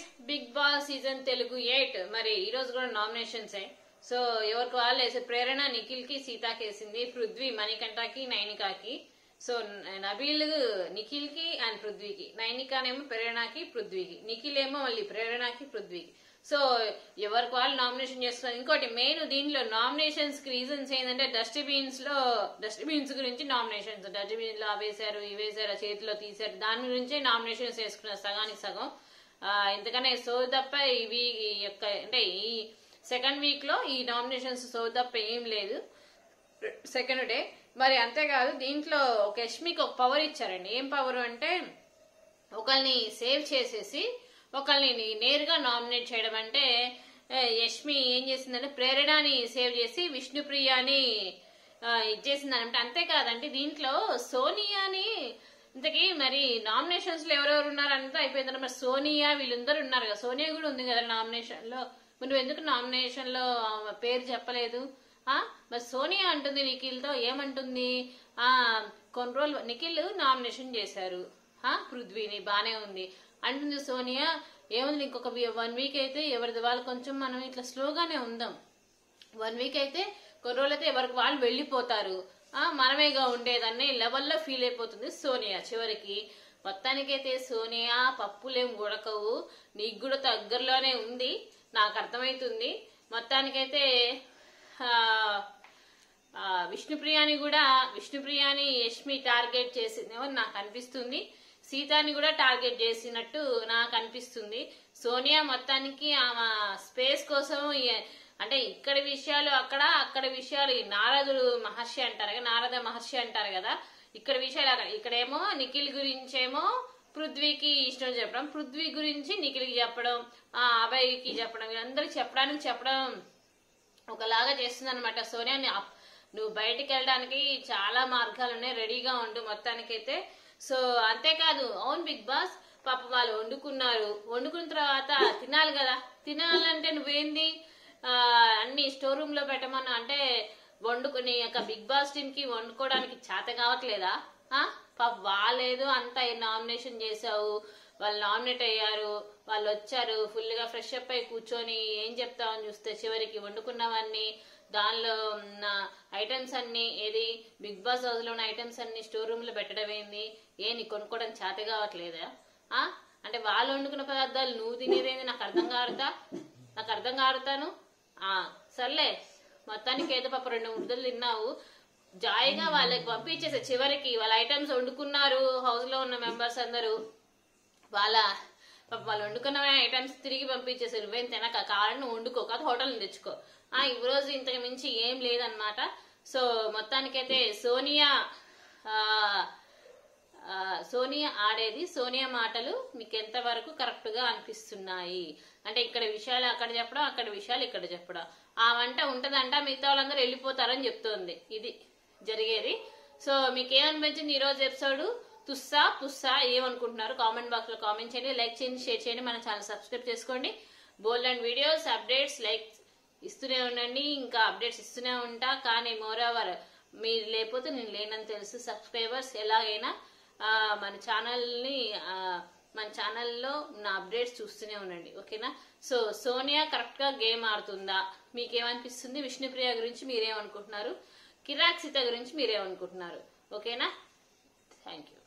Friends, Bigg Boss season Telugu 8 మరి ఈ రోజు కూడా నామినేషన్స్. సో ఎవరికి వాళ్ళు వేసే ప్రేరణ నిఖిల్ కి, సీతాకి వేసింది. పృథ్వీ మణికంఠకి, నైనికాకి. సో నబీల్ నిఖిల్ కి అండ్ పృథ్వీకి, నైనికానేమో ప్రేరణకి, పృథ్వీకి, నిఖిల్ ఏమో మళ్ళీ ప్రేరణకి, పృథ్వీకి. సో ఎవరికి వాళ్ళు నామినేషన్ చేస్తున్నారు. ఇంకోటి మెయిన్ దీనిలో నామినేషన్స్ కి రీజన్స్ ఏంటంటే డస్ట్బిన్స్ గురించి నామినేషన్స్. డస్ట్బిన్ లో అవేశారు, ఇవేశారు, చేతిలో తీశారు, దాని గురించే నామినేషన్స్ వేసుకున్నారు సగానికి సగం. ఎందుకనే సో తప్ప ఇవి యొక్క అంటే ఈ సెకండ్ వీక్ లో ఈ నామినేషన్స్ సో తప్ప ఏం లేదు సెకండ్ డే. మరి అంతేకాదు దీంట్లో ఒక యష్మికి ఒక పవర్ ఇచ్చారండి. ఏం పవర్ అంటే ఒకరిని సేవ్ చేసేసి ఒకరిని నేరుగా నామినేట్ చేయడం. అంటే యష్మి ఏం చేసిందంటే ప్రేరణని సేవ్ చేసి విష్ణుప్రియని ఇచ్చేసింది అనమాట. అంతేకాదండి దీంట్లో సోనియాని ఇంతకీ మరి నామినేషన్స్ లో ఎవరెవరు ఉన్నారు అంతా అయిపోయింది. మరి సోనియా వీళ్ళందరూ ఉన్నారు కదా, సోనియా కూడా ఉంది కదా నామినేషన్ లో. నువ్వు ఎందుకు నామినేషన్ లో పేరు చెప్పలేదు? మరి సోనియా అంటుంది నిఖిల్ తో, ఏమంటుంది? కొన్ని రోజులు నిఖిల్ నామినేషన్ చేశారు పృథ్వీని, బానే ఉంది అంటుంది సోనియా. ఏముంది ఇంకొక 1 వీక్ అయితే ఎవరిది వాళ్ళు కొంచెం మనం ఇట్లా స్లోగానే ఉందాం. 1 వీక్ అయితే కొన్ని రోజులు అయితే ఎవరికి వాళ్ళు వెళ్ళిపోతారు, మనమేగా ఉండేదాన్ని లెవెల్లో ఫీల్ అయిపోతుంది సోనియా. చివరికి మొత్తానికైతే సోనియా పప్పులేం ఉడకవు, నీకు కూడా దగ్గరలోనే ఉంది, నాకు అర్థమవుతుంది. మొత్తానికైతే విష్ణుప్రియాని యష్మి టార్గెట్ చేసిందేమో నాకు అనిపిస్తుంది. సీతాని కూడా టార్గెట్ చేసినట్టు నాకు అనిపిస్తుంది. సోనియా మొత్తానికి ఆమె స్పేస్ కోసం అంటే ఇక్కడ విషయాలు అక్కడ విషయాలు నారద మహర్షి అంటారు కదా, ఇక్కడ విషయాలు అక్కడ. ఇక్కడేమో నిఖిల్ గురించేమో పృథ్వీకి ఇష్టం చెప్పడం, పృథ్వీ గురించి నిఖిల్కి చెప్పడం, అభయ్కి చెప్పడం, వీళ్ళందరికి చెప్పడం ఒకలాగా చేస్తుంది అనమాట సోనియా. నువ్వు బయటికి వెళ్ళడానికి చాలా మార్గాలు ఉన్నాయి, రెడీగా ఉండు మొత్తానికైతే. సో అంతేకాదు అవును బిగ్ బాస్ పాప వాళ్ళు వండుకున్న తర్వాత తినాలి కదా, తినాలంటే నువ్వేంది అన్ని స్టోర్ రూమ్ లో పెట్టమన్నా అంటే వండుకుని బిగ్ బాస్ టీమ్ కి వండుకోవడానికి చేత కావట్లేదా? పాప వాళ్ళేదో అంతా నామినేషన్ చేసావు, వాళ్ళు నామినేట్ అయ్యారు, వాళ్ళు వచ్చారు, ఫుల్ గా ఫ్రెష్ అప్ అయి కూర్చొని ఏం చెప్తావని చూస్తే చివరికి వండుకున్నవన్నీ దానిలో ఉన్న ఐటమ్స్ అన్ని ఏది బిగ్ బాస్ హౌస్ లో ఉన్న ఐటమ్స్ అన్ని స్టోర్ రూమ్ లో పెట్టడం ఏంది? నీ కొనుక్కోవడం చేత కావట్లేదా? అంటే వాళ్ళు వండుకున్న పదార్థాలు నువ్వు తినేదేంది? నాకు అర్థం కారుతాను. సర్లే మొత్తానికి ఏదో పాప 2 ముద్దలు తిన్నావు, జాయిగా వాళ్ళకి పంపించేసే. చివరికి వాళ్ళ ఐటమ్స్ వండుకున్నారు హౌస్ లో ఉన్న మెంబర్స్ అందరూ, వాళ్ళు వండుకున్న ఐటమ్స్ తిరిగి పంపించేసారు. నువ్వేం తినక కావాలని వండుకో, కాదు హోటల్ తెచ్చుకో. ఈ రోజు ఇంతకు మించి ఏం లేదనమాట. సో మొత్తానికైతే సోనియా ఆడేది, సోనియా మాటలు మీకు ఎంత వరకు కరెక్ట్ గా అనిపిస్తున్నాయి? అంటే ఇక్కడ విషయాలు అక్కడ చెప్పడం, అక్కడ విషయాలు ఇక్కడ చెప్పడం. ఆ వంట ఉంటదంట, మిగతా వాళ్ళందరూ వెళ్ళిపోతారని చెప్తోంది. ఇది జరిగేది. సో మీకేమనిపించింది ఈ రోజు ఎపిసోడ్? పుస్సా ఏమనుకుంటున్నారు? కామెంట్ బాక్స్ లో కామెంట్ చేయండి, లైక్ చేయండి, షేర్ చేయండి, మన ఛానల్ సబ్స్క్రైబ్ చేసుకోండి. బోల్డ్ అండ్ వీడియోస్ అప్డేట్స్ లైక్ ఇస్తూనే ఉండండి, ఇంకా అప్డేట్స్ ఇస్తూనే ఉంటా. కానీ మోరోవర్ మీరు లేకపోతే నేను లేనని తెలుసు. సబ్స్క్రైబర్స్ ఎలాగైనా మన ఛానల్లో నా అప్డేట్స్ చూస్తూనే ఉండండి, ఓకేనా? సో సోనియా కరెక్ట్ గా గేమ్ ఆడుతుందా? మీకేమనిపిస్తుంది? విష్ణుప్రియ గురించి మీరేమనుకుంటున్నారు? కిరాక్ సీత గురించి మీరేమనుకుంటున్నారు? ఓకేనా? Thank you.